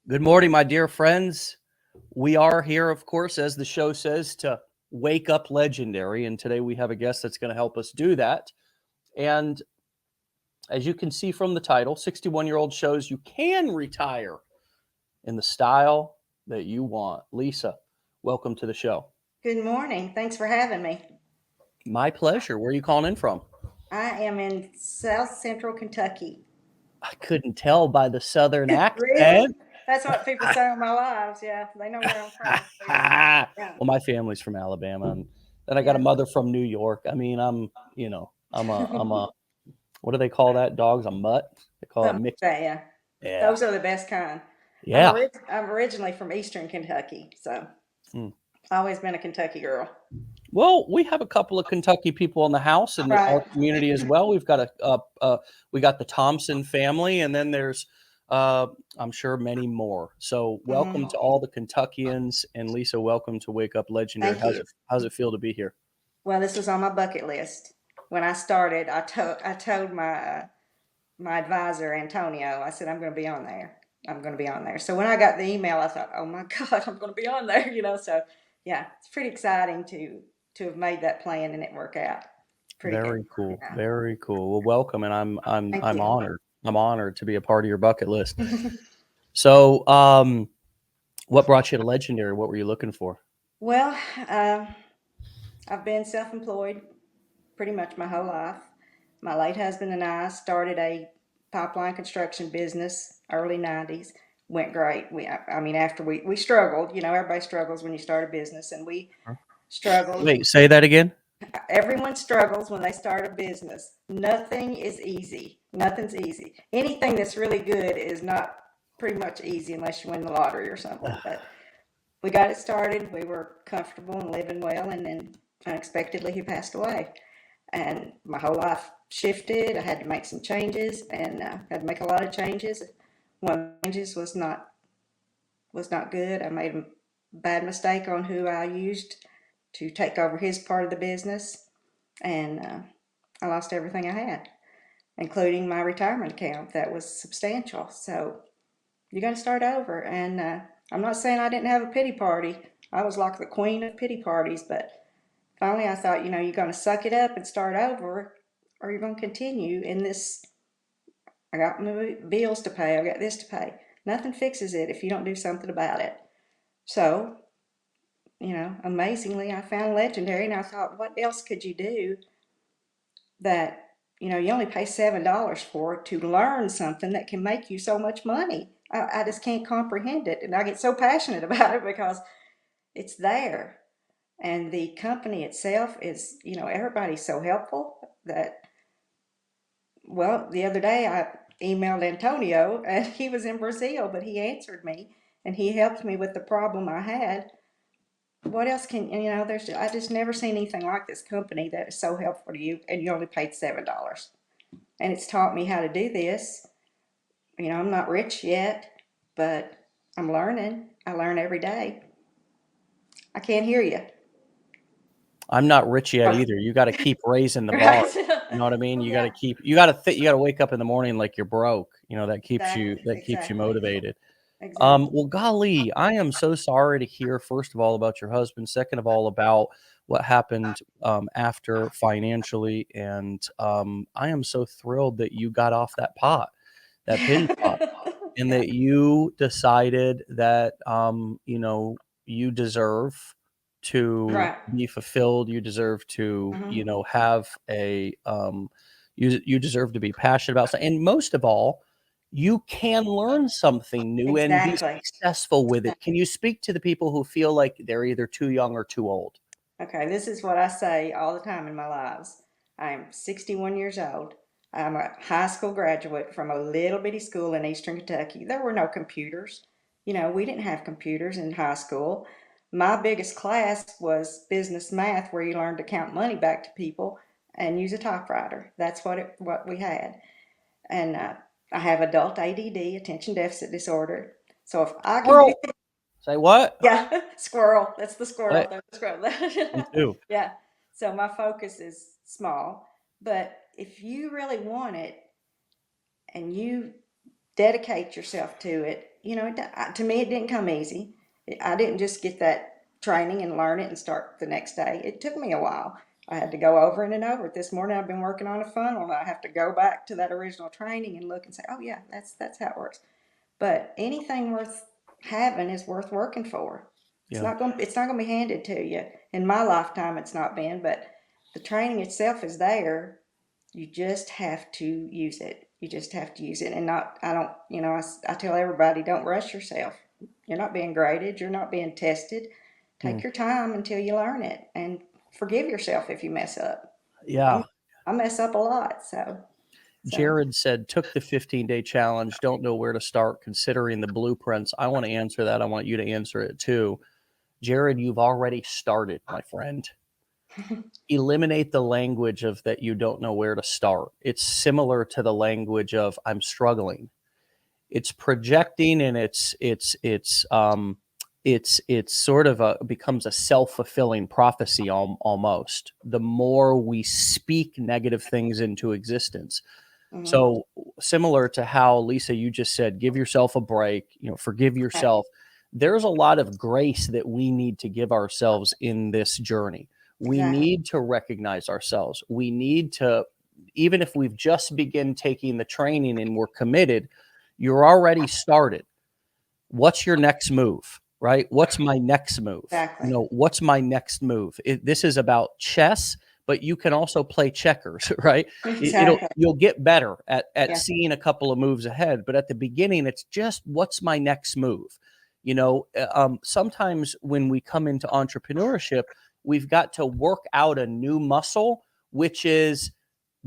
Good morning, my dear friends. We are here, of course, as the show says, to wake up legendary. And today we have a guest that's going to help us do that. And as you can see from the title, 61-year-old shows you can retire in the style that you want. Lisa, welcome to the show. Good morning. Thanks for having me. My pleasure. Where are you calling in from? I am in South Central Kentucky. I couldn't tell by the southern Really? accent. That's what people say on my lives. Yeah, they know where I'm from. So yeah, yeah, Well, my family's from Alabama, and then I got a yeah. mother from New York. I mean, I'm a what do they call that? Dogs a mutt. They call it Something mixed. like that. Yeah, Yeah, those are the best kind. yeah. I'm originally from Eastern Kentucky, so Hmm. always been a Kentucky girl. Well, we have a couple of Kentucky people in the house and Right. our community as well. We've got we got the Thompson family, and then there's uh, I'm sure many more. So welcome Hmm. to all the Kentuckians, and Lisa, welcome to Wake Up Legendary. Thank you. How's it feel to be here? Well, this was on my bucket list when I started. I told my advisor Antonio. I said I'm going to be on there. I'm going to be on there. So when I got the email, I thought, oh my God, I'm going to be on there. So yeah, it's pretty exciting to have made that plan and it work out. Pretty good. Very cool. Yeah. Very cool. Well, welcome, and Thank I'm you. honored. I'm honored to be a part of your bucket list. So, what brought you to Legendary? What were you looking for? Well, uh, I've been self-employed pretty much my whole life. My late husband and I started a pipeline construction business early 90s. Went great. I mean, after we struggled, everybody struggles when you start a business, and we struggled. Wait, say that again. Everyone struggles when they start a business. Nothing is easy. Nothing's easy. Anything that's really good is not pretty much easy unless you win the lottery or something. But we got it started. We were comfortable and living well, and then unexpectedly he passed away. And my whole life shifted. I had to make some changes, and had to make a lot of changes. One of the changes was not good. I made a bad mistake on who I used to take over his part of the business, and I lost everything I had, including my retirement account. That was substantial. So you got to start over. And I'm not saying I didn't have a pity party. I was like the queen of pity parties, but finally I thought, you're going to suck it up and start over, or you're going to continue in this. I got my bills to pay. I got this to pay. Nothing fixes it if you don't do something about it. So, amazingly, I found Legendary, and I thought, what else could you do that you only pay $7 for to learn something that can make you so much money. I just can't comprehend it, and I get so passionate about it because it's there, and the company itself is, everybody's so helpful that, well, the other day I emailed Antonio, and he was in Brazil, but he answered me and he helped me with the problem I had. What else can there's I just never seen anything like this company that is so helpful to you, and you only paid $7. And it's taught me how to do this. I'm not rich yet, but I'm learning. I learn every day. I can't hear you. I'm not rich yet Oh, either. You got to keep raising the bar. right. You know what I mean? Well, You got to yeah, keep. You got to wake up in the morning like you're broke. That keeps you. exactly, That keeps you exactly, motivated. exactly. Well, golly, I am so sorry to hear. First of all, about your husband. Second of all, about what happened after financially, and I am so thrilled that you got off that pot, that pity pot, and Yeah, that you decided that you deserve to right. be fulfilled. You deserve to Hmm. have a you deserve to be passionate about something, and most of all, you can learn something new and be Exactly. successful with it. Can you speak to the people who feel like they're either too young or too old? Okay, this is what I say all the time in my lives. I'm 61 years old. I'm a high school graduate from a little bitty school in Eastern Kentucky. There were no computers. We didn't have computers in high school. My biggest class was business math, where you learned to count money back to people and use a typewriter. That's what we had. And I have adult ADD, attention deficit disorder. So if I can do, Squirrel. Say what? yeah, squirrel. That's the squirrel. What? That's the squirrel. Me too. Yeah. So my focus is small, but if you really want it and you dedicate yourself to it. You know, to me, it didn't come easy. I didn't just get that training and learn it and start the next day. It took me a while. I had to go over it and over it. This morning I've been working on a funnel, and I have to go back to that original training and look and say, oh yeah, that's how it works. But anything worth having is worth working for. Yeah. It's not gonna be handed to you. In my lifetime, it's not been, but the training itself is there. You just have to use it. You just have to use it, and not. I don't. You know, I tell everybody, don't rush yourself. You're not being graded. You're not being tested. Hmm. Take your time until you learn it, and forgive yourself if you mess up. Yeah. I mess up a lot, so Jared said, took the 15-day challenge, don't know where to start considering the blueprints. I want to answer that. I want you to answer it too. Jared, you've already started, my friend. Eliminate the language of that you don't know where to start. It's similar to the language of I'm struggling. It's projecting, and it's sort of becomes a self-fulfilling prophecy almost. The more we speak negative things into existence. mhm. So similar to how Lisa, you just said, give yourself a break, forgive Right, yourself. There's a lot of grace that we need to give ourselves in this journey. We exactly. need to recognize ourselves. We need to, even if we've just begun taking the training and we're committed, you're already started. What's your next move? Right? What's my next move? Exactly. What's my next move? This is about chess, but you can also play checkers, right? Exactly. You'll get better at Yeah. seeing a couple of moves ahead, but at the beginning, it's just what's my next move? Sometimes when we come into entrepreneurship, we've got to work out a new muscle, which is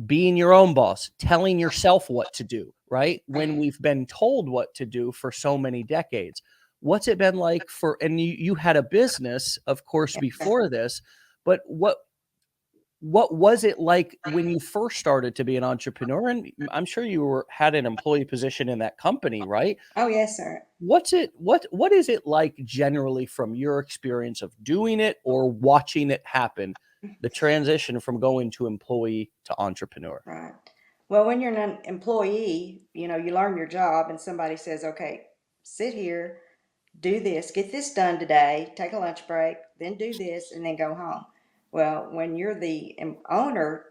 being your own boss, telling yourself what to do, right? When we've been told what to do for so many decades. What's it been like and you had a business, of course, Yeah. before this, but what was it like when you first started to be an entrepreneur? And I'm sure you had an employee position in that company, right? Oh, yes, sir. What is it like generally from your experience of doing it or watching it happen, the transition from going to employee to entrepreneur? Right. Well, when you're an employee, you know, you learn your job and somebody says, okay, sit here, do this, get this done today, take a lunch break, then do this, and then go home. Well, when you're the owner,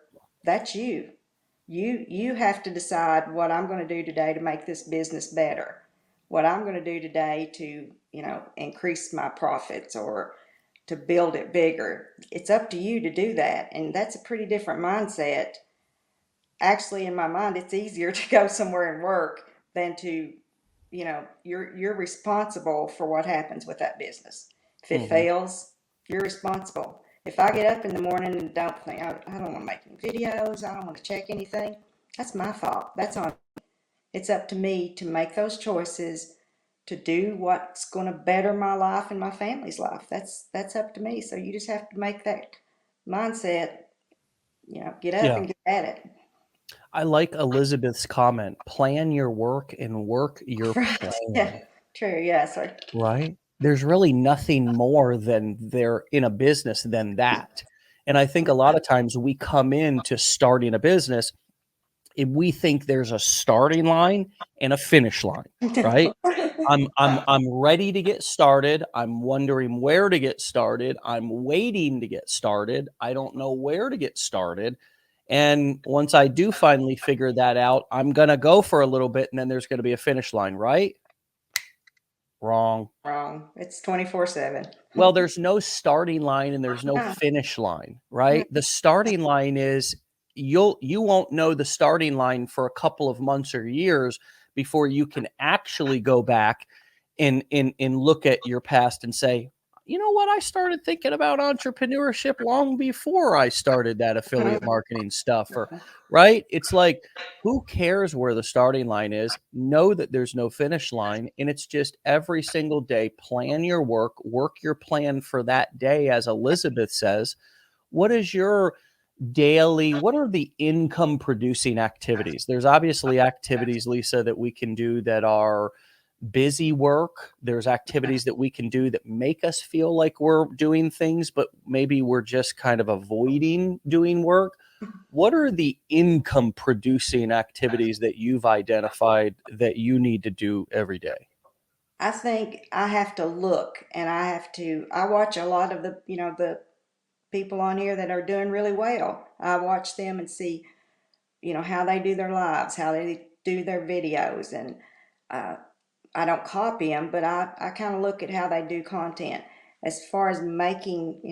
that's you. You have to decide what I'm going to do today to make this business better. What I'm going to do today to, you know, increase my profits or to build it bigger. It's up to you to do that. And that's a pretty different mindset. Actually, in my mind, it's easier to go somewhere and work than to, you know, you're responsible for what happens with that business. If it Hmm. fails, you're responsible. If I get up in the morning and don't think I don't want to make any videos, I don't want to check anything, that's my fault. That's on. It's up to me to make those choices to do what's going to better my life and my family's life. That's up to me. So you just have to make that mindset. You know, get up Yeah. and get at it. I like Elizabeth's comment, plan your work and work your Right. Yeah. plan, True. Yeah, sir. right? There's really nothing more than there in a business than that. And I think a lot of times we come into starting a business and we think there's a starting line and a finish line, right? I'm ready to get started. I'm wondering where to get started. I'm waiting to get started. I don't know where to get started. And once I do finally figure that out, I'm going to go for a little bit and then there's going to be a finish line, right? Wrong. Wrong. It's 24/7. Well, there's no starting line and there's no No, finish line, no. right? The starting line is you won't know the starting line for a couple of months or years before you can actually go back and look at your past and say, you know what, I started thinking about entrepreneurship long before I started that affiliate marketing stuff, or right? It's like, who cares where the starting line is? Know that there's no finish line. And it's just every single day, plan your work your plan for that day. As Elizabeth says, what is your daily, what are the income producing activities? There's obviously activities, Lisa, that we can do that are busy work. There's activities that we can do that make us feel like we're doing things, but maybe we're just kind of avoiding doing work. What are the income producing activities that you've identified that you need to do every day? I think I have to look and I watch a lot of the people on here that are doing really well. I watch them and see, how they do their lives, how they do their videos. And uh, I don't copy them, but I kind of look at how they do content. As far as making,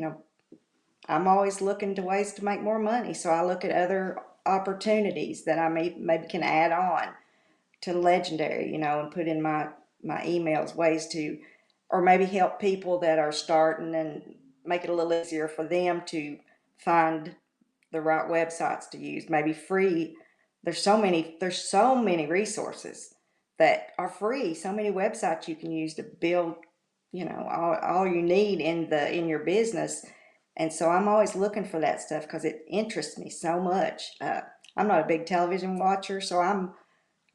I'm always looking to ways to make more money. So I look at other opportunities that I maybe can add on to Legendary, and put in my emails ways to, or maybe help people that are starting and make it a little easier for them to find the right websites to use. Maybe free. There's so many resources that are free. So many websites you can use to build, all you need in your business. And so I'm always looking for that stuff because it interests me so much. I'm not a big television watcher, so I'm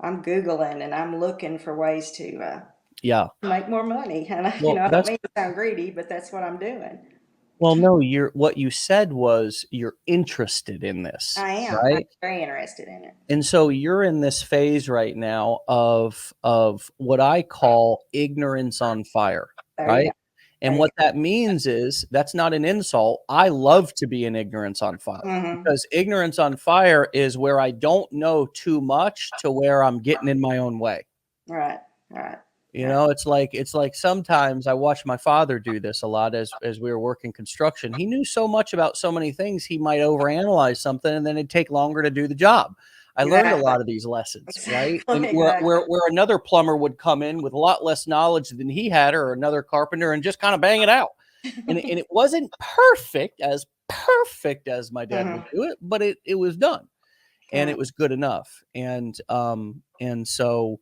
Googling and I'm looking for ways to Yeah. make more money. And Well, I don't that's mean to sound greedy, but that's what I'm doing. well, no, what you said was you're interested in this, I am. I'm right? very interested in it. And so you're in this phase right now of what I call ignorance on fire, There you go. right? And There you what that means is that's not an insult. I love to be in ignorance on fire go. Mm-hmm. because ignorance on fire is where I don't know too much to where I'm getting in my own way. Right. Right. You Right. know, it's like sometimes I watched my father do this a lot as we were working construction. He knew so much about so many things, he might overanalyze something and then it'd take longer to do the job. I learned a Exactly. lot of these lessons, right? Exactly. And where where Exactly. where another plumber would come in with a lot less knowledge than he had, or another carpenter, and just kind of bang it out. And it wasn't perfect as my dad would Mm-hmm. do it, but it was done and Right. it was good enough. And so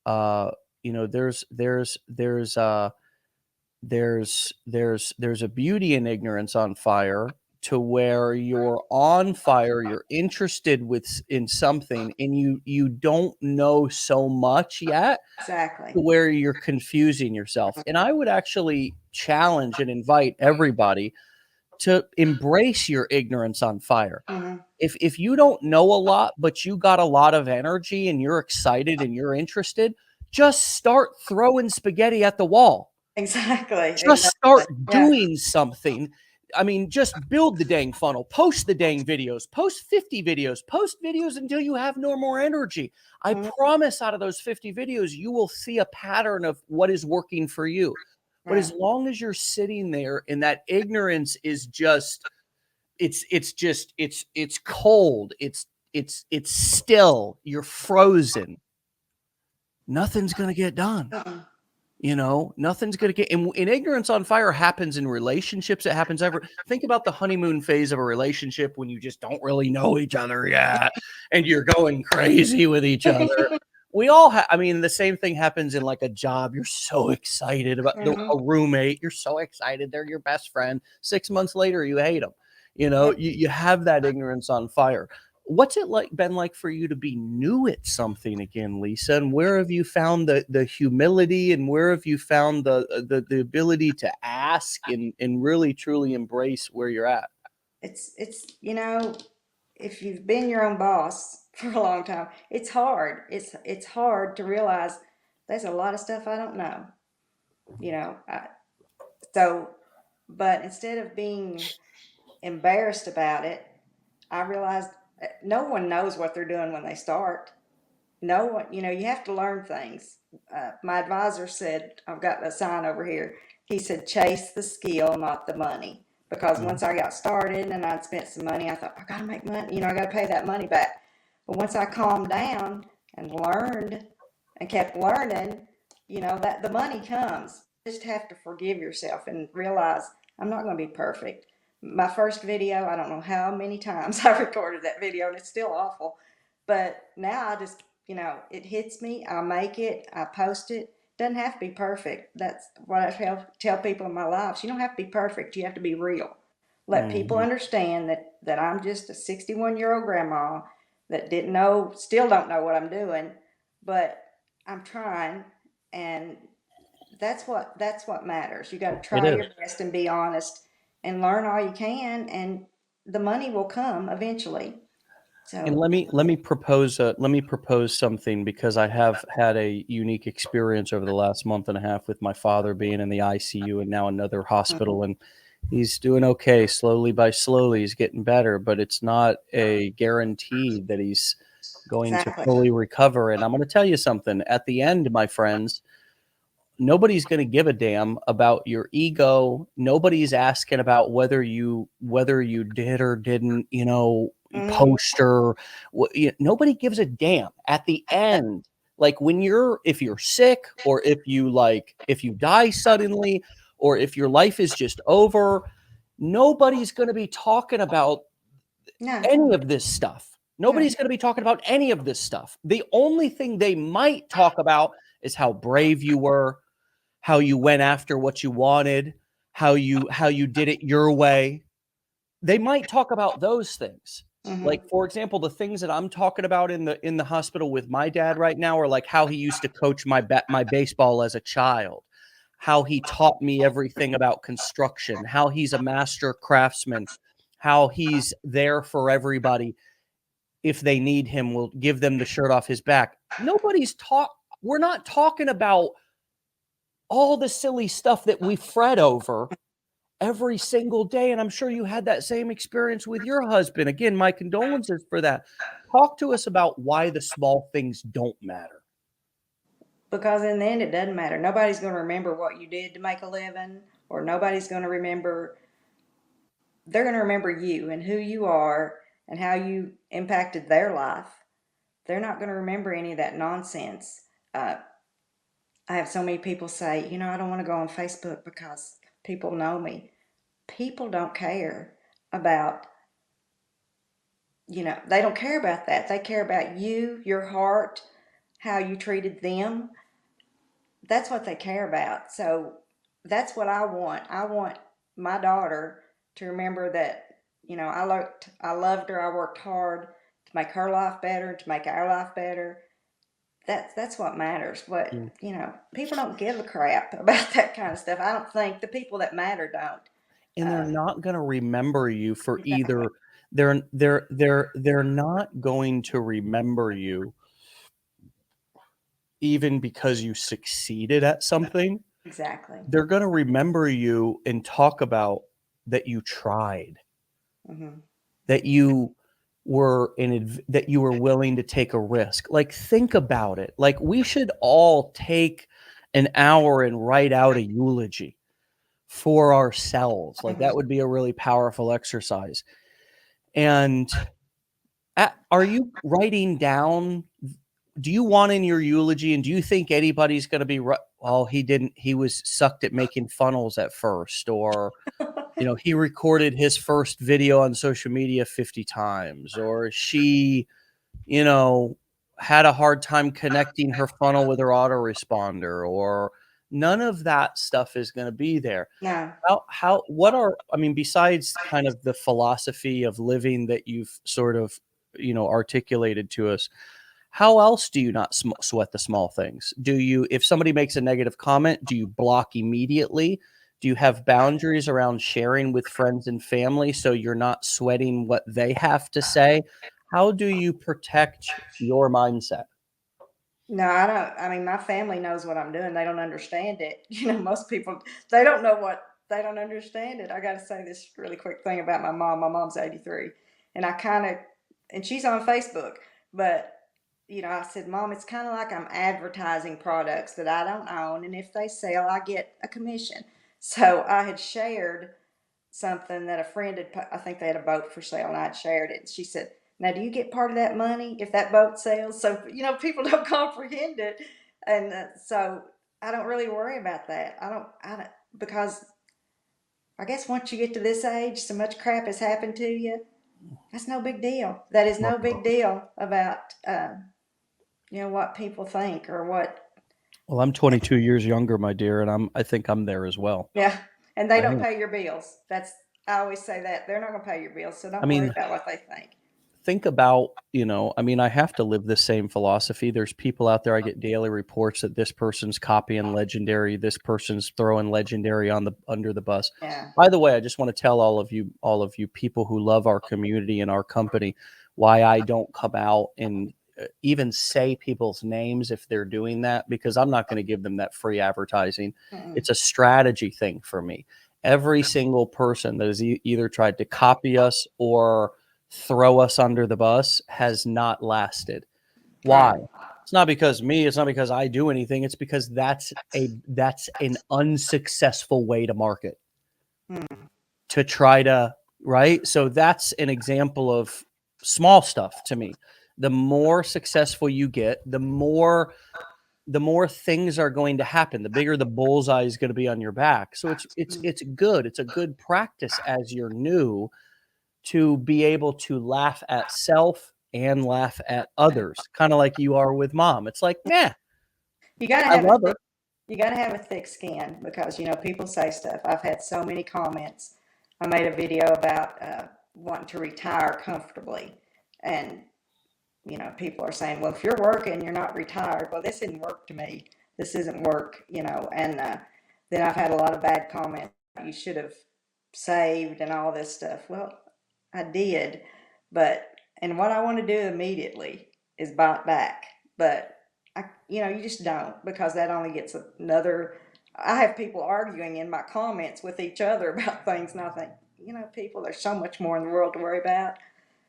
uh there's a beauty in ignorance on fire, to where you're on fire, you're interested in something, and you don't know so much yet, Exactly. to where you're confusing yourself. And I would actually challenge and invite everybody to embrace your ignorance on fire. Mm-hmm. If you don't know a lot, but you got a lot of energy and you're excited and you're interested, just start throwing spaghetti at the wall. Exactly. Just start Exactly. Yeah. doing something. I mean, just build the dang funnel, post the dang videos, post 50 videos, post videos until you have no more energy. I Mm-hmm. promise out of those 50 videos, you will see a pattern of what is working for you. But Right. as long as you're sitting there and that ignorance is just, it's cold, it's still, you're frozen, nothing's gonna get done. Uh-uh. Nothing's gonna get, and ignorance on fire happens in relationships. It happens ever. Think about the honeymoon phase of a relationship when you just don't really know each other yet, and you're going crazy with each other. We all have. I mean, the same thing happens in like a job. You're so excited about Mm-hmm. a roommate. You're so excited. They're your best friend. 6 months later, you hate them. Yeah. You have that ignorance on fire. What's it been like for you to be new at something again, Lisa? And where have you found the humility, and where have you found the ability to ask and really truly embrace where you're at? It's if you've been your own boss for a long time, it's hard. It's hard to realize there's a lot of stuff I don't know. You know, I, so but instead of being embarrassed about it, I realized no one knows what they're doing when they start. No one, you have to learn things. My advisor said, I've got a sign over here. He said, chase the skill, not the money. Because Mhm. once I got started and I'd spent some money, I thought, I got to make money, I got to pay that money back. But once I calmed down and learned and kept learning, that the money comes. You just have to forgive yourself and realize I'm not going to be perfect. My first video, I don't know how many times I recorded that video and it's still awful. But now I just, it hits me. I make it, I post it. Doesn't have to be perfect. That's what I tell people in my lives. You don't have to be perfect. You have to be real. Let people Mhm. understand that I'm just a 61-year-old grandma that didn't know, still don't know what I'm doing, but I'm trying, and that's what matters. You got to It try your is. best and be honest and learn all you can, and the money will come eventually. And So, let me propose something, because I have had a unique experience over the last month and a half with my father being in the ICU and now another mhm, hospital, and he's doing okay. Slowly by slowly, he's getting better, but it's not a guarantee that he's going to exactly. fully recover. And I'm going to tell you something. At the end, my friends, nobody's going to give a damn about your ego. Nobody's asking about whether you did or didn't, Mhm. poster. Nobody gives a damn at the end. Like, if you're sick, or if you die suddenly, or if your life is just over, nobody's going to be talking about No, any of this stuff. no. Nobody's going to be talking about any of this stuff. The only thing they might talk about is how brave you were, how you went after what you wanted, how you did it your way. They might talk about those things. Like, Mhm. for example, the things that I'm talking about in the hospital with my dad right now are like how he used to coach my baseball as a child, how he taught me everything about construction, how he's a master craftsman, how he's there for everybody. If they need him, will give them the shirt off his back. We're not talking about all the silly stuff that we fret over every single day. And I'm sure you had that same experience with your husband. Again, my condolences for that. Talk to us about why the small things don't matter. Because in the end, it doesn't matter. Nobody's going to remember what you did to make a living, or nobody's going to remember. They're going to remember you and who you are and how you impacted their life. They're not going to remember any of that nonsense. Uh, I have so many people say, I don't want to go on Facebook because people know me. People don't care about, they don't care about that. They care about you, your heart, how you treated them. That's what they care about. So that's what I want. I want my daughter to remember that, I loved her, I worked hard to make her life better, to make our life better. That's what matters. But Mm. people don't give a crap about that kind of stuff. I don't think the people that matter don't. And they're not going to remember you for Exactly. either. They're not going to remember you even because you succeeded at something. Exactly. They're going to remember you and talk about that you tried, Hmm. that you were willing to take a risk. Like, think about it. Like, we should all take an hour and write out a eulogy for ourselves. Like, Hmm. that would be a really powerful exercise. And are you writing down, do you want in your eulogy, and do you think anybody's going to be well, he was sucked at making funnels at first, or he recorded his first video on social media 50 times, or she, you know, had a hard time connecting her funnel with her autoresponder, or none of that stuff is going to be there. No. Besides kind of the philosophy of living that you've sort of, articulated to us, how else do you not sweat the small things? If somebody makes a negative comment, do you block immediately? Do you have boundaries around sharing with friends and family so you're not sweating what they have to say? How do you protect your mindset? No, I don't. I mean, my family knows what I'm doing. They don't understand it. Most people, they don't know they don't understand it. I got to say this really quick thing about my mom. My mom's 83. And and she's on Facebook. But, I said, Mom, it's kind of like I'm advertising products that I don't own. And if they sell, I get a commission. So I had shared something that a friend I think they had a boat for sale, and I'd shared it. And she said, "Now, do you get part of that money if that boat sells?" So people don't comprehend it, and so I don't really worry about that. I don't because I guess once you get to this age, so much crap has happened to you. That's no big deal. That is no big deal about what people think or what. Well, I'm 22 years younger, my dear, and I think I'm there as well. Yeah, and they I don't think pay your bills. I always say that they're not going to pay your bills, so I don't worry mean, about what they think. think about, I mean, I have to live the same philosophy. There's people out there, I get daily reports that this person's copying legendary, this person's throwing legendary on the under the bus. Yeah. By the way, I just want to tell all of you people who love our community and our company, why I don't come out and even say people's names if they're doing that, because I'm not going to give them that free advertising. Mm-mm. It's a strategy thing for me. Every single person that has either tried to copy us or throw us under the bus has not lasted. Why? Right. It's not because me, it's not because I do anything. It's because that's an unsuccessful way to market, Mm. to try to, right? So that's an example of small stuff to me. The more successful you get, the more things are going to happen, the bigger the bullseye is going to be on your back. So it's good. It's a good practice as you're new to be able to laugh at self and laugh at others, kind of like you are with mom. It's like, nah, You gotta I have a love thick, her. you gotta have a thick skin because people say stuff. I've had so many comments. I made a video about wanting to retire comfortably, and people are saying, "Well, if you're working, you're not retired." Well, this isn't work to me. This isn't work, And then I've had a lot of bad comments. You should have saved and all this stuff. Well, I did, but and what I want to do immediately is buy it back. But you just don't, because that only gets another. I have people arguing in my comments with each other about things, and I think, people, there's so much more in the world to worry about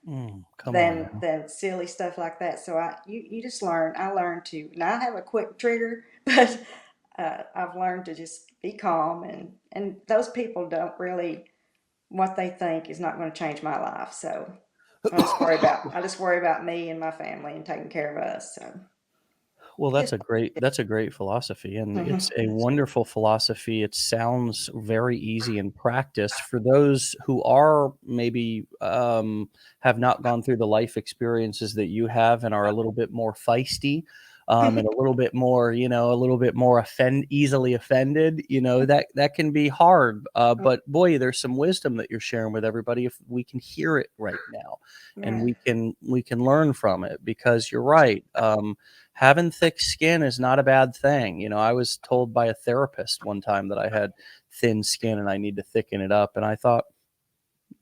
Come on than now. than silly stuff like that. So you just learn. I learned to not have a quick trigger, but I've learned to just be calm, and those people don't really, what they think is not going to change my life. So I just worry about me and my family and taking care of us. So Well, it is. that's a great philosophy, and it's Mhm. a wonderful philosophy. It sounds very easy in practice for those who are maybe have not gone through the life experiences that you have and are a little bit more feisty, and a little bit more, a little bit more easily offended. That can be hard. But boy, there's some wisdom that you're sharing with everybody. If we can hear it right now, and Yeah. we can learn from it, because you're right. Having thick skin is not a bad thing. I was told by a therapist one time that I had thin skin and I need to thicken it up. And I thought,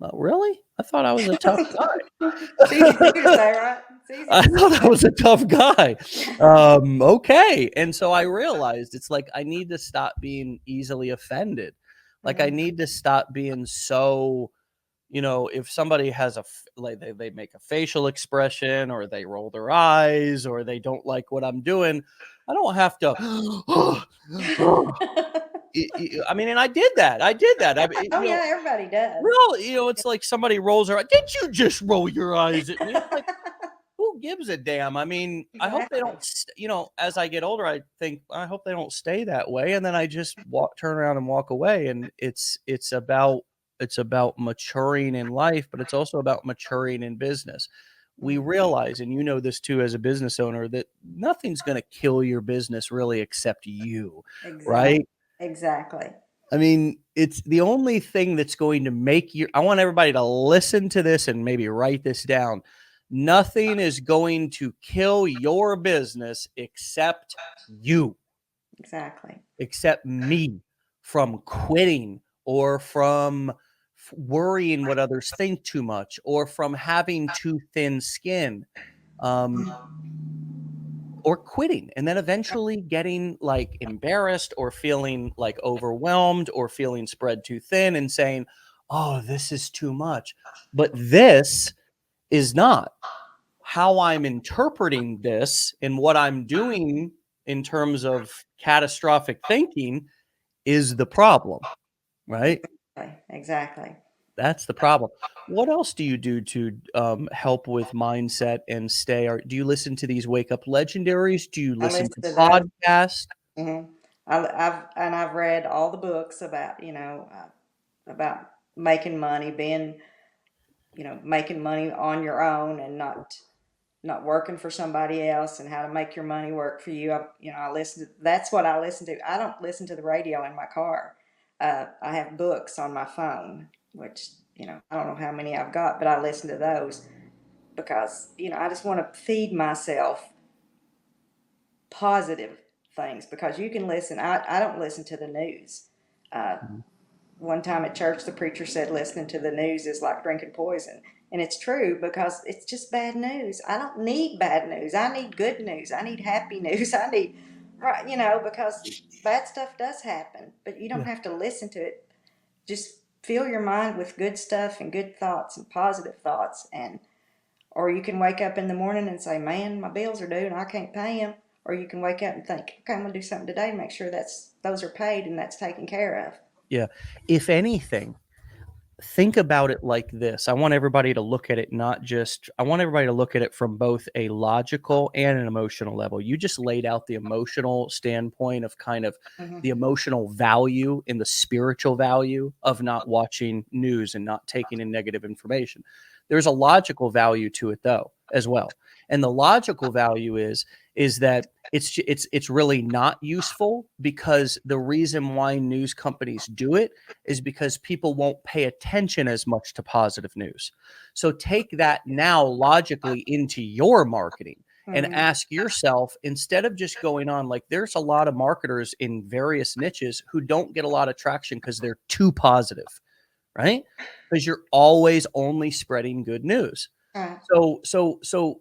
"Oh, really? I thought I was a tough It's easy for guy." you to say, right? It's easy I for you to thought I say. was a tough guy. Okay. And so I realized it's like I need to stop being easily offended. Like I Mm. need to stop being so, if somebody has like they make a facial expression or they roll their eyes or they don't like what I'm doing, I don't have to. I mean, and I did that. I did that. I mean, Oh yeah, everybody does. well, it's like somebody rolls their eyes. Did you just roll your eyes at me? It's like, who gives a damn? I mean, I hope they Exactly. don't, as I get older, I think, I hope they don't stay that way. And then I just turn around and walk away. And it's about maturing in life, but it's also about maturing in business. We Mm. realize, and this too as a business owner, that nothing's going to kill your business really except you, Exactly. right? Exactly. I mean, it's the only thing that's going to make you. I want everybody to listen to this and maybe write this down. Nothing is going to kill your business except you, Exactly. except me, from quitting or from worrying what others think too much or from having too thin skin. Um, or quitting and then eventually getting like embarrassed or feeling like overwhelmed or feeling spread too thin and saying, "Oh, this is too much." But this is not how I'm interpreting this, and what I'm doing in terms of catastrophic thinking is the problem, right? Exactly. Exactly. That's the problem. What else do you do to help with mindset and stay? Or do you listen to these wake up legendaries? Do you I listen listen to to those. podcasts? Hmm. I've read all the books about about making money, being making money on your own and not working for somebody else, and how to make your money work for you. I listen to, that's what I listen to. I don't listen to the radio in my car. I have books on my phone, which I don't know how many I've got, but I listen to those. because, I just want to feed myself positive things, because you can listen. I don't listen to the news. Uh, Mhm. One time at church, the preacher said listening to the news is like drinking poison. And it's true, because it's just bad news. I don't need bad news. I need good news. I need happy news. I need, right, because bad stuff does happen, but you don't Yeah. have to listen to it. Just fill your mind with good stuff and good thoughts and positive thoughts. And or you can wake up in the morning and say, man, my bills are due and I can't pay them. Or you can wake up and think, okay, I'm going to do something today to make sure those are paid and that's taken care of. Yeah. If anything, think about it like this. I want everybody to look at it I want everybody to look at it from both a logical and an emotional level. You just laid out the emotional standpoint of kind of Mm-hmm. the emotional value and the spiritual value of not watching news and not taking in negative information. There's a logical value to it though, as well. And the logical value is that it's really not useful, because the reason why news companies do it is because people won't pay attention as much to positive news. So take that now logically into your marketing and Mm-hmm. ask yourself, instead of just going on, like, there's a lot of marketers in various niches who don't get a lot of traction because they're too positive, right? Because you're always only spreading good news. Right. So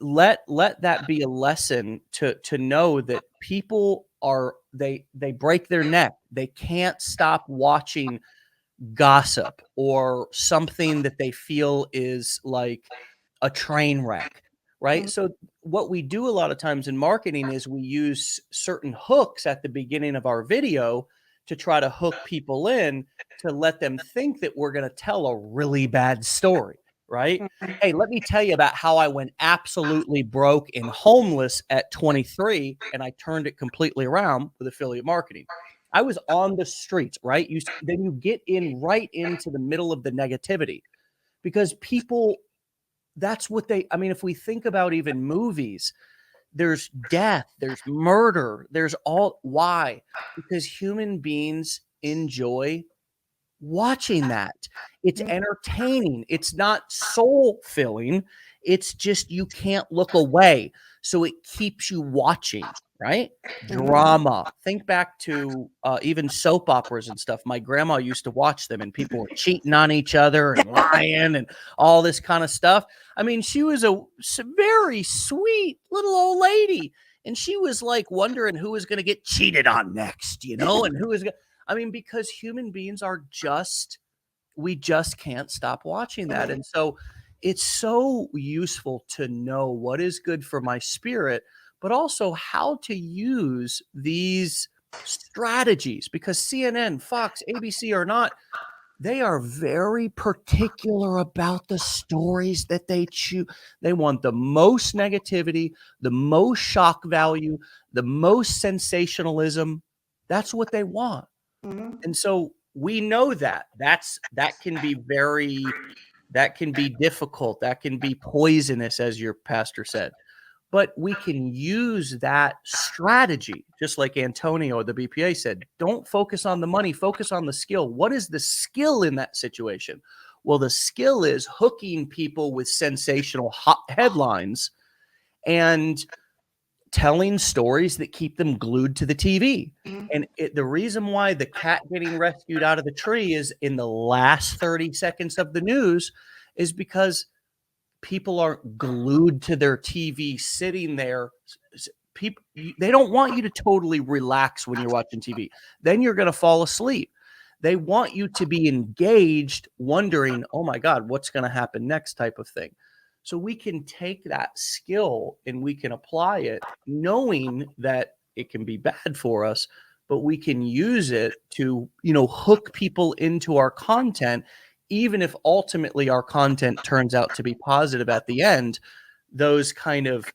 let that be a lesson to know that people are they break their neck. They can't stop watching gossip or something that they feel is like a train wreck, right? Mm-hmm. So what we do a lot of times in marketing is we use certain hooks at the beginning of our video to try to hook people in, to let them think that we're going to tell a really bad story, right? Hey, let me tell you about how I went absolutely broke and homeless at 23 and I turned it completely around with affiliate marketing. I was on the streets, right? Then you get in right into the middle of the negativity, because people, that's what I mean, if we think about even movies, there's death, there's murder, there's all, why? Because human beings enjoy watching that. It's entertaining. It's not soul filling. It's just you can't look away. So it keeps you watching, right? Mm-hmm. Drama. Think back to even soap operas and stuff. My grandma used to watch them, and people were cheating on each other and lying and all this kind of stuff. I mean, she was a very sweet little old lady, and she was like wondering who was going to get cheated on next, and who was going, I mean, because human beings are we just can't stop watching that. And so it's so useful to know what is good for my spirit, but also how to use these strategies, because CNN, Fox, ABC are not, they are very particular about the stories that they choose. They want the most negativity, the most shock value, the most sensationalism. That's what they want. Mm-hmm. And so we know that can be that can be difficult. That can be poisonous, as your pastor said. But we can use that strategy, just like Antonio, the BPA, said. Don't focus on the money, focus on the skill. What is the skill in that situation? Well, the skill is hooking people with sensational hot headlines and telling stories that keep them glued to the TV. And the reason why the cat getting rescued out of the tree is in the last 30 seconds of the news is because people aren't glued to their TV sitting there. People, they don't want you to totally relax when you're watching TV. Then you're going to fall asleep. They want you to be engaged, wondering, oh my God, what's going to happen next, type of thing. So we can take that skill and we can apply it, knowing that it can be bad for us, but we can use it to, hook people into our content. Even if ultimately our content turns out to be positive at the end, those kind of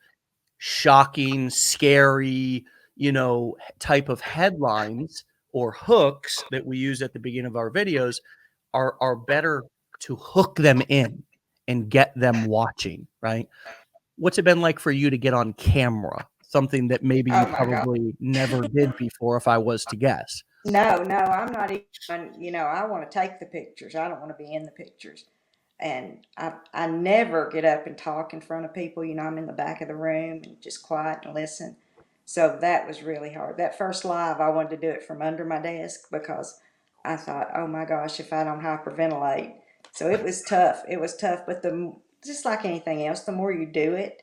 shocking, scary, type of headlines or hooks that we use at the beginning of our videos are better to hook them in and get them watching, right? What's it been like for you to get on camera? Something that maybe you Oh my God. probably never did before, if I was to guess. No, I'm not even, I want to take the pictures. I don't want to be in the pictures. And I never get up and talk in front of people. You know, I'm in the back of the room and just quiet and listen. So that was really hard. That first live, I wanted to do it from under my desk because I thought, oh my gosh, if I don't hyperventilate. So it was tough. It was tough, but just like anything else, the more you do it,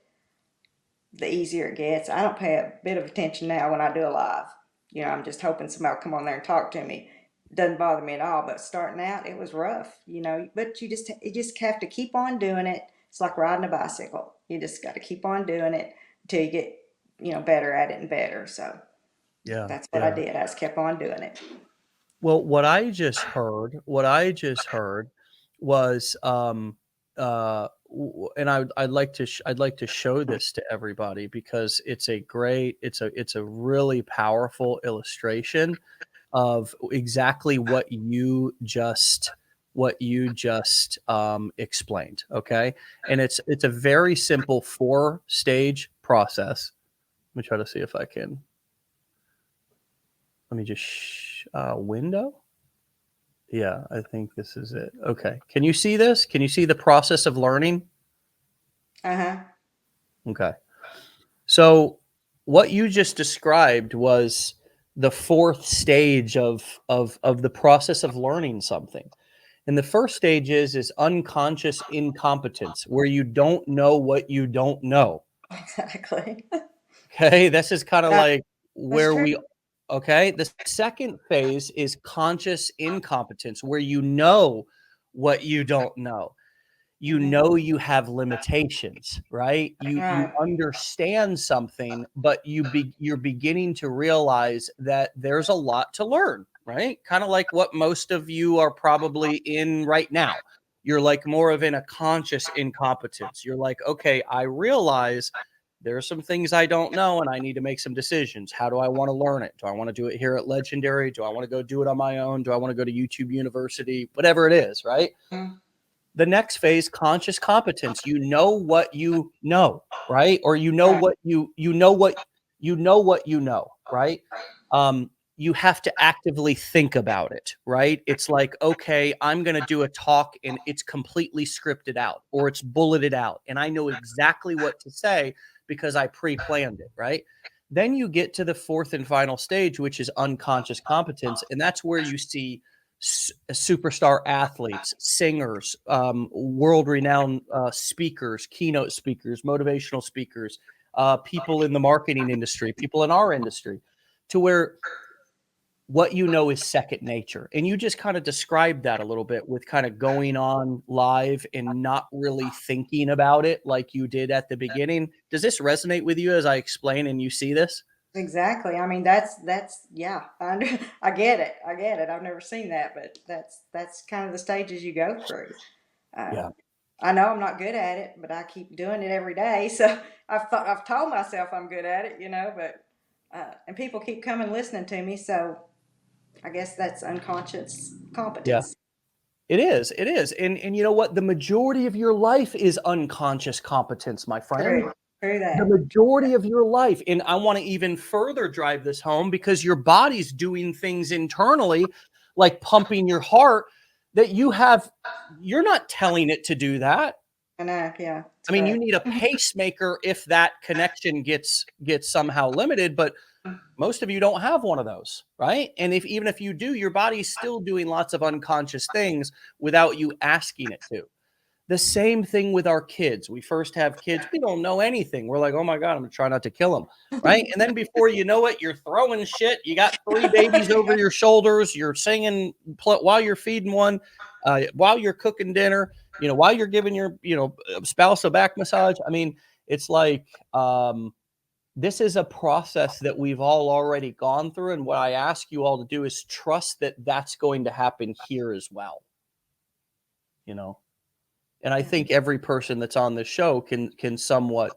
the easier it gets. I don't pay a bit of attention now when I do a live. You know, I'm just hoping somebody will come on there and talk to me. It doesn't bother me at all. But starting out, it was rough. You know, but you just have to keep on doing it. It's like riding a bicycle. You just got to keep on doing it until you get better at it and better. So Yeah. that's what I did. I just kept on doing it. Well, what I just heard was, and I'd like to show this to everybody because it's a really powerful illustration of exactly what you just explained. Okay, and it's a very simple 4-stage process. Let me try to see if I can. Let me just window. Yeah, I think this is it. Okay. Can you see this? Can you see the process of learning? Uh-huh. Okay. So what you just described was the 4th stage of the process of learning something. And the first stage is unconscious incompetence, where you don't know what you don't know. Exactly. Okay, this is kind of That, like that's where true. we okay, the second phase is conscious incompetence, where you know what you don't know. You Hmm. know you have limitations, right? You Right. understand something, but you're beginning to realize that there's a lot to learn, right? Kind of like what most of you are probably in right now. You're like more of in a conscious incompetence. You're like, okay, I realize there are some things I don't know and I need to make some decisions. How do I want to learn it? Do I want to do it here at Legendary? Do I want to go do it on my own? Do I want to go to YouTube University? Whatever it is, right? Mhm. The next phase, conscious competence. You know what you know, right? Or you know Right. what you know what you know, right? You have to actively think about it, right? It's like, okay, I'm going to do a talk and it's completely scripted out or it's bulleted out and I know exactly what to say because I pre-planned it, right? Then you get to the 4th and final stage, which is unconscious competence, and that's where you see superstar athletes, singers, world-renowned speakers, keynote speakers, motivational speakers, people in the marketing industry, people in our industry, to where what you know is second nature. And you just kind of described that a little bit with kind of going on live and not really thinking about it like you did at the beginning. Does this resonate with you as I explain and you see this? Exactly. I mean, that's yeah. I get it. I get it. I've never seen that, but that's kind of the stages you go through. Yeah. I know I'm not good at it, but I keep doing it every day. So I've told myself I'm good at it, but and people keep coming listening to me. So I guess that's unconscious Yeah. competence. It is. It is. And you know what? The majority of your life is unconscious competence, my friend. True. True The that. majority of your life. And I want to even further drive this home because your body's doing things internally, like pumping your heart, that you're not telling it to do that. I know. Yeah, it's I mean, you correct. need a pacemaker if that connection gets somehow limited, but most of you don't have one of those, right? And if even if you do, your body's still doing lots of unconscious things without you asking it to. The same thing with our kids. We first have kids, we don't know anything. We're like, oh my God, I'm gonna try not to kill them. Right. And then before you know it, you're throwing shit. You got 3 babies over your shoulders. You're singing while you're feeding one, while you're cooking dinner, while you're giving your, spouse a back massage. I mean, it's like, this is a process that we've all already gone through. And what I ask you all to do is trust that that's going to happen here as well. You know, and I think every person that's on this show can somewhat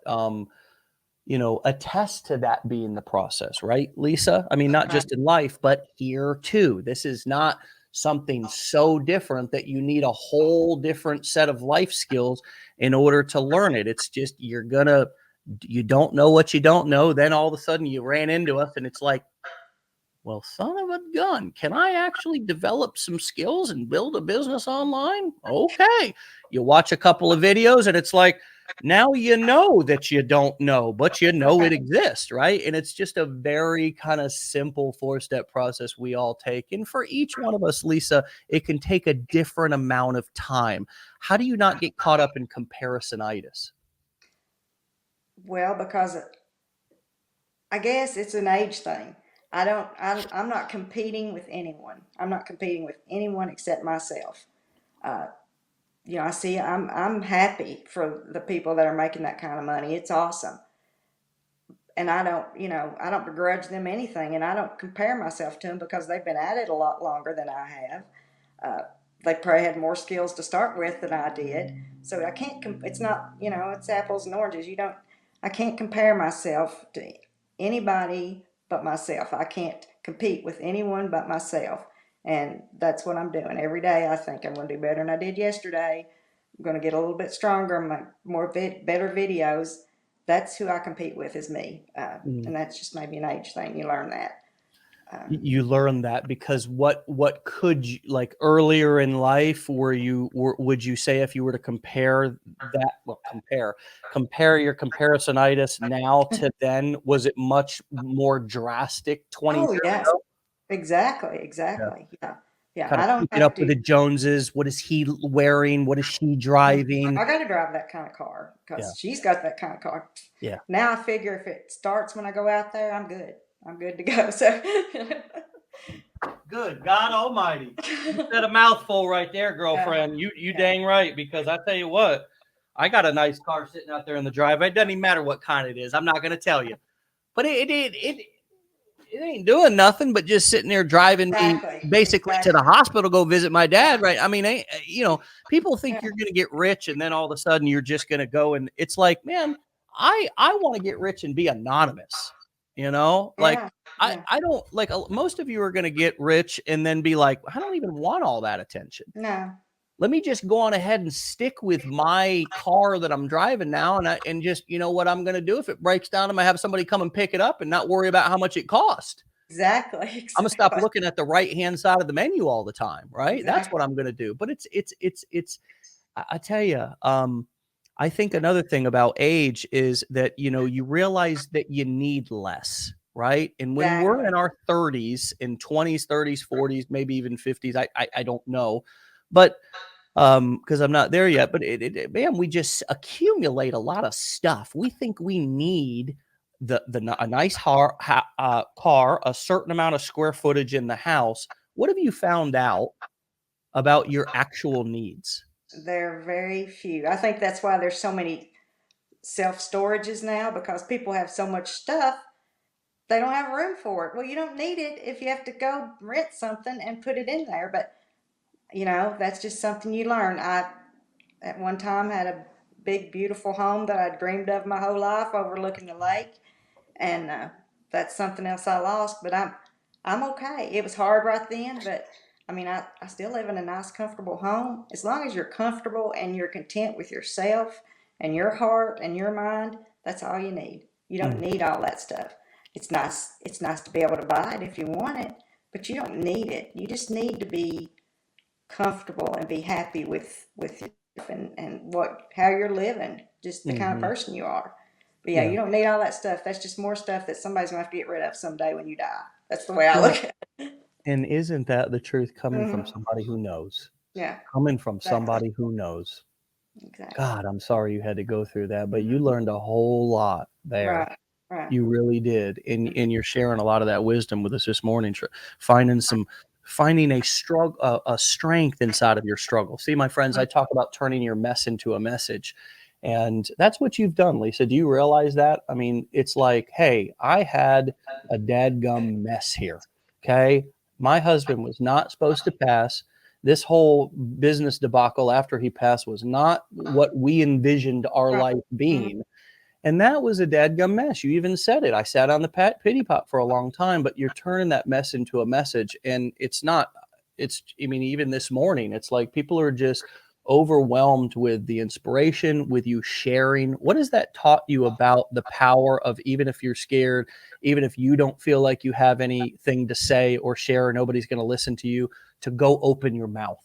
attest to that being the process, right, Lisa? I mean, not Right. just in life, but here too. This is not something so different that you need a whole different set of life skills in order to learn it. It's just you don't know what you don't know. Then all of a sudden you ran into us and it's like, Well, son of a gun, can I actually develop some skills and build a business online? Okay. You watch a couple of videos and it's like, now you know that you don't know, but you know it exists, right? And it's just a very kind of simple 4-step process we all take. And for each one of us, Lisa, it can take a different amount of time. How do you not get caught up in comparisonitis? Well, because I guess it's an age thing. I'm not competing with anyone. I'm not competing with anyone except myself. Uh, I'm happy for the people that are making that kind of money. It's awesome. And I don't begrudge them anything, and I don't compare myself to them because they've been at it a lot longer than I have. Uh, they probably had more skills to start with than I did. So I can't, it's not, it's apples and oranges. I can't compare myself to anybody but myself. I can't compete with anyone but myself. And that's what I'm doing. Every day I think I'm going to do better than I did yesterday. I'm going to get a little bit stronger, make better videos. That's who I compete with is me. And that's just maybe an age thing. You learn that. You learn that because what could you, like, earlier in life, would you say, if you were to compare that, well, compare your comparisonitis now to then, was it much more drastic 20 Oh, years yes. ago? Exactly. Yeah. Exactly. Yeah. Yeah. Kind I of don't keeping have up with to. the Joneses. What is he wearing? What is she driving? I got to drive that kind of car Yeah. because she's got that kind of car. Yeah. Now I figure if it starts when I go out there, I'm good. I'm good to go. So, Good God Almighty! You said a mouthful right there, girlfriend. You yeah. dang right. Because I tell you what, I got a nice car sitting out there in the driveway. It doesn't even matter what kind it is. I'm not going to tell you, but it ain't doing nothing but just sitting there driving me Exactly. basically to the Exactly. hospital, go visit my dad. Yeah. Right? I mean, people think Yeah. you're going to get rich and then all of a sudden you're just going to go, and it's like, man, I want to get rich and be anonymous. Like, Yeah. I, Yeah. I don't like, most of you are going to get rich and then be like, I don't even want all that attention. No. Let me just go on ahead and stick with my car that I'm driving now. And just, what I'm going to do, if it breaks down, I'm going to have somebody come and pick it up and not worry about how much it cost. Exactly. I'm gonna stop Exactly. looking at the right-hand side of the menu all the time, right? That's what Exactly. I'm gonna do. But I tell you, I think another thing about age is that, you realize that you need less, right? And when we're Exactly. in our 30s and 20s, 30s, 40s, maybe even 50s, I don't know, but because I'm not there yet. But man, we just accumulate a lot of stuff. We think we need a nice car, a certain amount of square footage in the house. What have you found out about your actual needs? They're very few. I think that's why there's so many self-storages now because people have so much stuff they don't have room for it. Well, you don't need it if you have to go rent something and put it in there. But that's just something you learn. I at one time had a big, beautiful home that I dreamed of my whole life overlooking the lake, and that's something else I lost. But I'm okay. It was hard right then, but I mean, I still live in a nice, comfortable home. As long as you're comfortable and you're content with yourself and your heart and your mind, that's all you need. You don't Mm. need all that stuff. It's nice. It's nice to be able to buy it if you want it, but you don't need it. You just need to be comfortable and be happy with yourself and how you're living, just the kind of Mhm. person you are. But yeah, Yeah. you don't need all that stuff. That's just more stuff that somebody's gonna have to get rid of someday when you die. That's the way I Well, look at it. and isn't that the truth coming from Hmm. somebody who knows? Yeah, Coming from exactly, somebody who knows. exactly. God, I'm sorry you had to go through that, but you learned a whole lot there. Right, right. You really did. And you're sharing a lot of that wisdom with us this morning, finding a strength inside of your struggle. See, my friends, I talk about turning your mess into a message. And that's what you've done, Lisa. Do you realize that? I mean, it's like, hey, I had a dadgum mess here. Okay. My husband was not supposed to pass. This whole business debacle after he passed was not what we envisioned our Right. life Mhm. being. And that was a dadgum mess. You even said it. I sat on the pity pot for a long time, but you're turning that mess into a message. And I mean, even this morning, it's like people are just overwhelmed with the inspiration, with you sharing. What has that taught you about the power of, even if you're scared, even if you don't feel like you have anything to say or share, or nobody's going to listen to you, to go open your mouth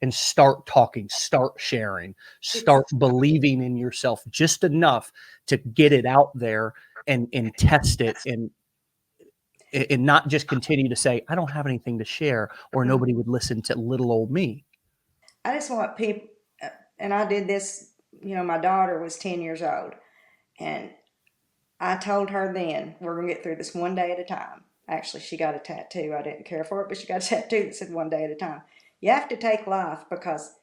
and start talking, start sharing, It's start believing in yourself just enough to get it out there and test it, and not just continue to say, I don't have anything to share, or nobody would listen to little old me. I just want people, and I did this, my daughter was 10 years old, and I told her then, we're going to get through this one day at a time. Actually, she got a tattoo. I didn't care for it, but she got a tattoo that said one day at a time. You have to take life because,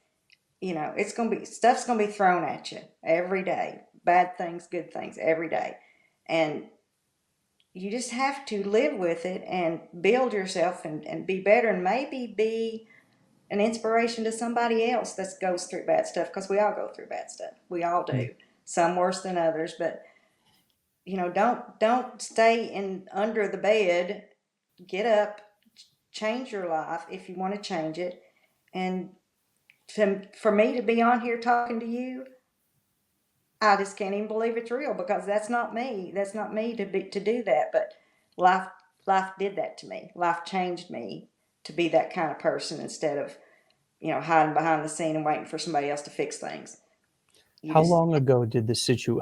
it's going to be, stuff's going to be thrown at you every day. Bad things, good things, every day. And you just have to live with it and build yourself and be better, and maybe be an inspiration to somebody else that goes through bad stuff, because we all go through bad stuff. We all do. Some worse than others, but don't stay in under the bed. Get up, change your life if you want to change it. And for me to be on here talking to you, I just can't even believe it's real, because that's not me. That's not me to do that. But life life did that to me. Life changed me to be that kind of person, instead of hiding behind the scene and waiting for somebody else to fix things. You How just long ago did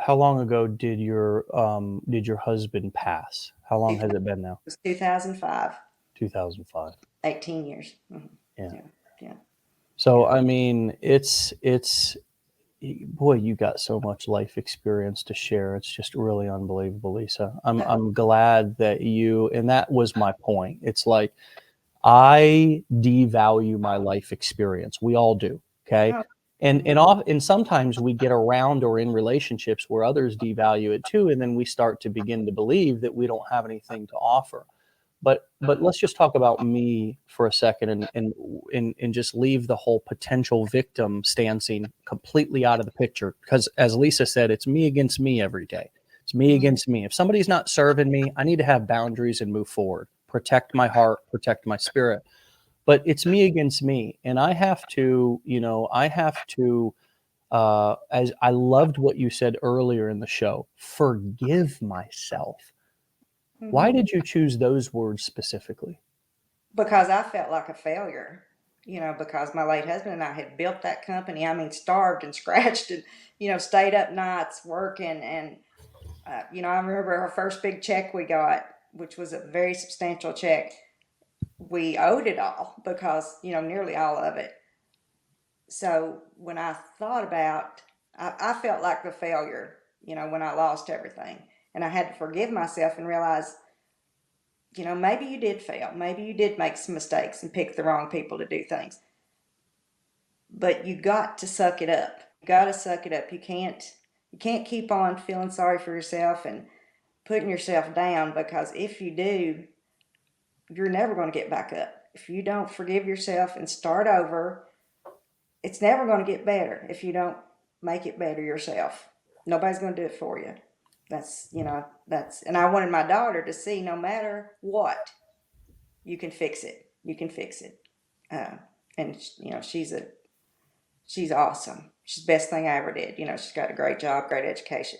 how long ago did your husband pass? How long It has it been now? was 2005, 2005. 18 years. Yeah. Yeah, yeah, So yeah. I mean, it's boy, you got so much life experience to share. It's just really unbelievable, Lisa. I'm glad that and that was my point. It's like, I devalue my life experience. We all do. Okay. Oh, And sometimes we get around or in relationships where others devalue it too. And then we start to begin to believe that we don't have anything to offer. But let's just talk about me for a second, and just leave the whole potential victim stancing completely out of the picture. Because as Lisa said, it's me against me every day. It's me against me. If somebody's not serving me, I need to have boundaries and move forward. Protect my heart, protect my spirit. But it's me against me. And I have to, as I loved what you said earlier in the show, forgive myself. Why mhm. did you choose those words specifically? Because I felt like a failure, because my late husband and I had built that company. I mean, starved and scratched and, stayed up nights working. And, I remember our first big check we got, which was a very substantial check. We owed it all because, nearly all of it. So when I thought about, I felt like the failure, when I lost everything. And I had to forgive myself and realize, maybe you did fail. Maybe you did make some mistakes and pick the wrong people to do things. But you got to suck it up. You got to suck it up. You can't keep on feeling sorry for yourself and putting yourself down, because if you do, you're never going to get back up. If you don't forgive yourself and start over, it's never going to get better if you don't make it better yourself. Nobody's going to do it for you. And I wanted my daughter to see, no matter what, you can fix it. You can fix it. Uh, and she's awesome. She's the best thing I ever did. She's got a great job, great education,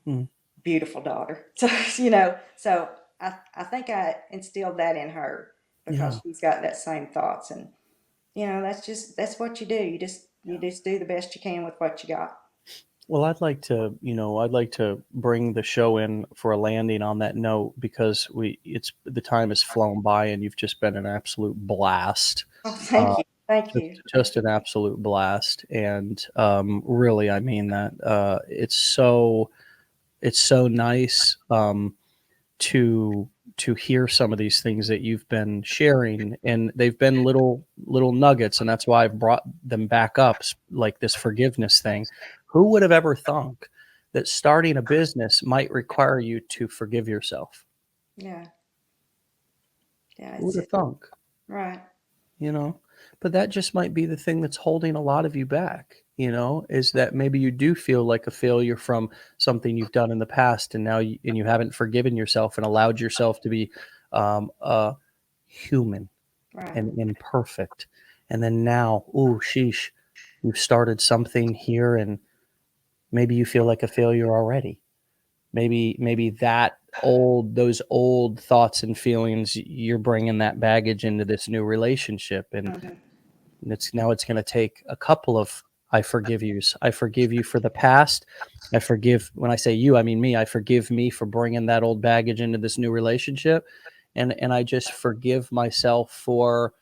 Mm. beautiful daughter. So so I think I instilled that in her, Yeah. because she's got that same thoughts. And that's what you do. You just do the best you can with what you got. Well, I'd like to bring the show in for a landing on that note, because the time has flown by, and you've just been an absolute blast. Oh, Uh, thank you, thank you. just an absolute blast. And really, I mean that. It's so nice to hear some of these things that you've been sharing, and they've been little nuggets, and that's why I've brought them back up, like this forgiveness thing. Who would have ever thunk that starting a business might require you to forgive yourself? Yeah, yeah, Who would it's have it. thunk? Right. you know but that just might be the thing that's holding a lot of you back, is that maybe you do feel like a failure from something you've done in the past, and you haven't forgiven yourself and allowed yourself to be human Right. and imperfect. And then now, oh sheesh, You've started something here, and maybe you feel like a failure already. Maybe those old thoughts and feelings, you're bringing that baggage into this new relationship, and Mhm. it's going to take a couple of I forgive yous. I forgive you for the past. I forgive, when I say you, I mean me. I forgive me for bringing that old baggage into this new relationship, and I just forgive myself for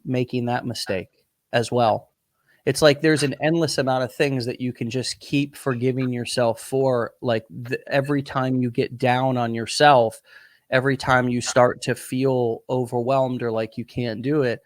making that mistake as well. It's like there's an endless amount of things that you can just keep forgiving yourself for. Like every time you get down on yourself, every time you start to feel overwhelmed or like you can't do it,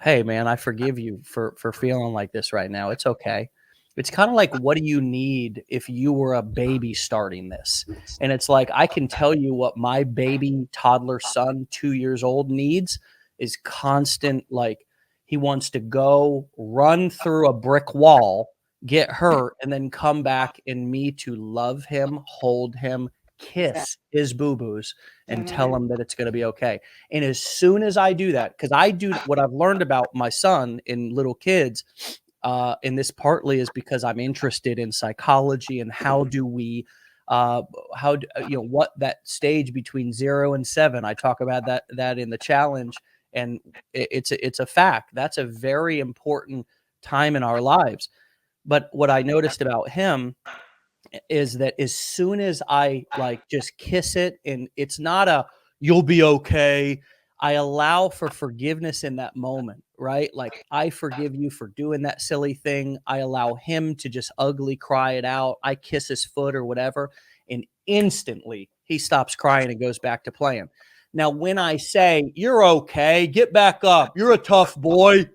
hey man, I forgive you for feeling like this right now. It's okay. It's kind of like, what do you need if you were a baby starting this? And it's like, I can tell you what my baby toddler son, 2 years old, needs is constant, like, he wants to go run through a brick wall, get hurt, and then come back, and me to love him, hold him, Exactly. kiss his boo-boos, and tell Mhm. him that it's going to be okay. And as soon as I do that, because I do what I've learned about my son in little kids, and this partly is because I'm interested in psychology and how do we, how do, what that stage between 0 and 7. I talk about that in the challenge, and it's a fact. That's a very important time in our lives. But what I noticed about him is that as soon as I like just kiss it, and it's not a you'll be okay, I allow for forgiveness in that moment, right? Like, I forgive you for doing that silly thing. I allow him to just ugly cry it out. I kiss his foot or whatever, and instantly he stops crying and goes back to playing. Now, when I say, "You're okay, get back up, you're a tough boy,"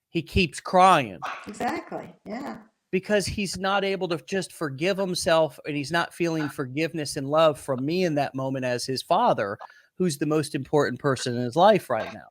he keeps crying Exactly. Yeah. because he's not able to just forgive himself, and he's not feeling forgiveness and love from me in that moment as his father, who's the most important person in his life right now.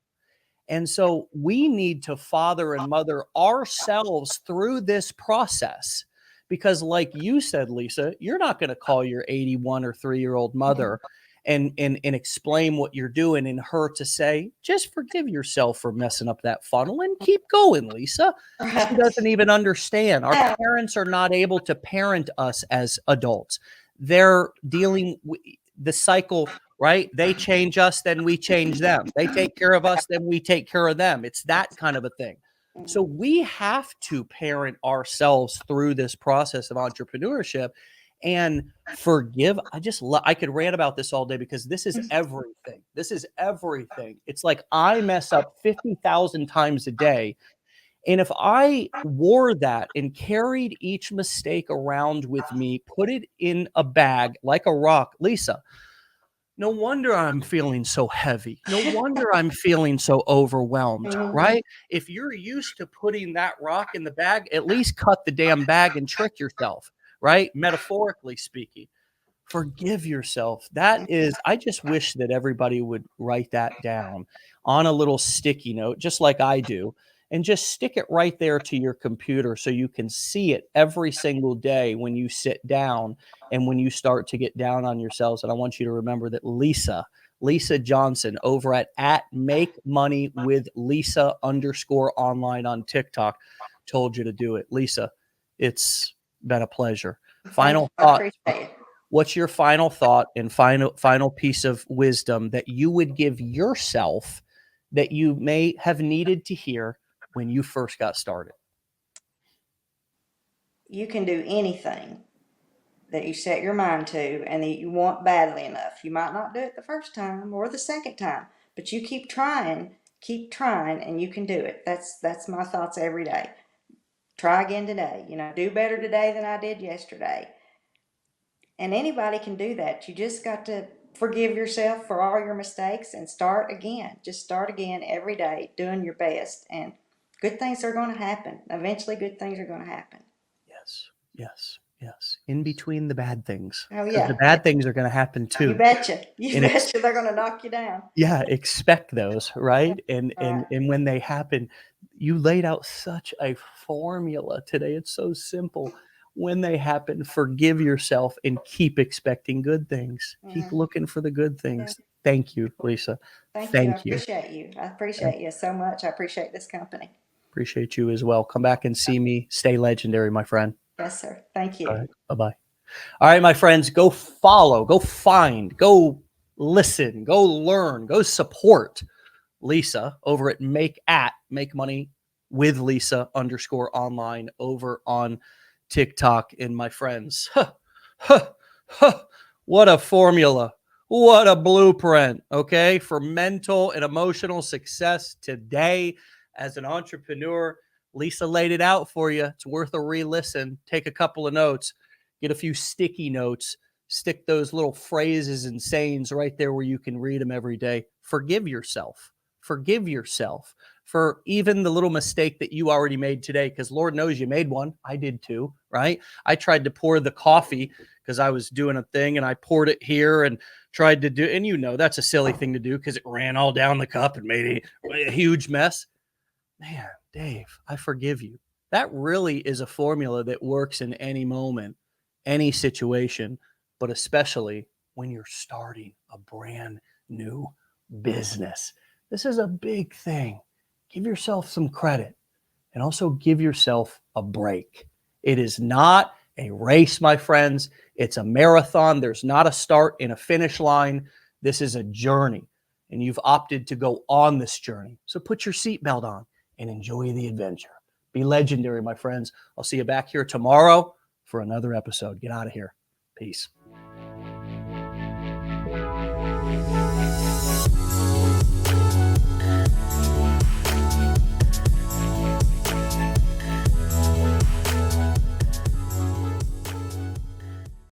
And so we need to father and mother ourselves through this process, because, like you said, Lisa, you're not going to call your 81 or 3-year-old Mhm. mother and explain what you're doing, and her to say, just forgive yourself for messing up that funnel and keep going, Lisa. She Right. doesn't even understand. Our Yeah. parents are not able to parent us as adults. They're dealing with the cycle, right? They change us, then we change them. They take care of us, then we take care of them. It's that kind of a thing. So Mhm. we have to parent ourselves through this process of entrepreneurship and forgive. I could rant about this all day, because this is everything. This is everything. It's like I mess up 50,000 times a day, and if I wore that and carried each mistake around with me, put it in a bag like a rock, Lisa, no wonder I'm feeling so heavy. No wonder I'm feeling so overwhelmed, Mhm. right? If you're used to putting that rock in the bag, at least cut the damn bag and trick yourself, right? Metaphorically speaking. Forgive yourself. That is, I just wish that everybody would write that down on a little sticky note, just like I do, and just stick it right there to your computer so you can see it every single day when you sit down and when you start to get down on yourselves. And I want you to remember that Lisa Johnson over at Make Money with Lisa underscore online on TikTok told you to do it. Lisa, it's been a pleasure. Thank you. Final I thought. appreciate it. What's your final thought and final piece of wisdom that you would give yourself that you may have needed to hear when you first got started? You can do anything that you set your mind to and that you want badly enough. You might not do it the first time or the second time, but you keep trying, and you can do it. That's my thoughts every day. Try again today. Do better today than I did yesterday. And anybody can do that. You just got to forgive yourself for all your mistakes and start again. Just start again every day, doing your best. And good things are going to happen. Eventually, good things are going to happen. Yes, yes, yes. In between the bad things, Oh, because the yeah. bad things are going to happen You too. betcha. You And betcha they're going to knock you down. yeah, expect those, right? And All right. when they happen, you laid out such a formula today. It's so simple. When they happen, forgive yourself and keep expecting good things. Keep Mhm. looking for the good Yeah. things. Thank you, Lisa. Thank you. I Thank you. appreciate you. I Thank appreciate you so much. I appreciate this company. Appreciate you as well. Come back and see me. Stay legendary, my friend. Yes, sir. Thank you. All right. Bye-bye. All right, my friends, go follow, go find, go listen, go learn, go support Lisa over at Make Money with Lisa _online over on TikTok. And my friends, what a formula. What a blueprint, okay, for mental and emotional success today as an entrepreneur. Lisa laid it out for you. It's worth a re-listen. Take a couple of notes, get a few sticky notes, stick those little phrases and sayings right there where you can read them every day. Forgive yourself. Forgive yourself for even the little mistake that you already made today, because Lord knows you made one. I did too, right? I tried to pour the coffee because I was doing a thing and I poured it here and tried to do, and you know, that's a silly thing to do because it ran all down the cup and made a huge mess. Man, Dave, I forgive you. That really is a formula that works in any moment, any situation, but especially when you're starting a brand new business. This is a big thing. Give yourself some credit and also give yourself a break. It is not a race, my friends. It's a marathon. There's not a start and a finish line. This is a journey, and you've opted to go on this journey. So put your seatbelt on and enjoy the adventure. Be legendary, my friends. I'll see you back here tomorrow for another episode. Get out of here. Peace.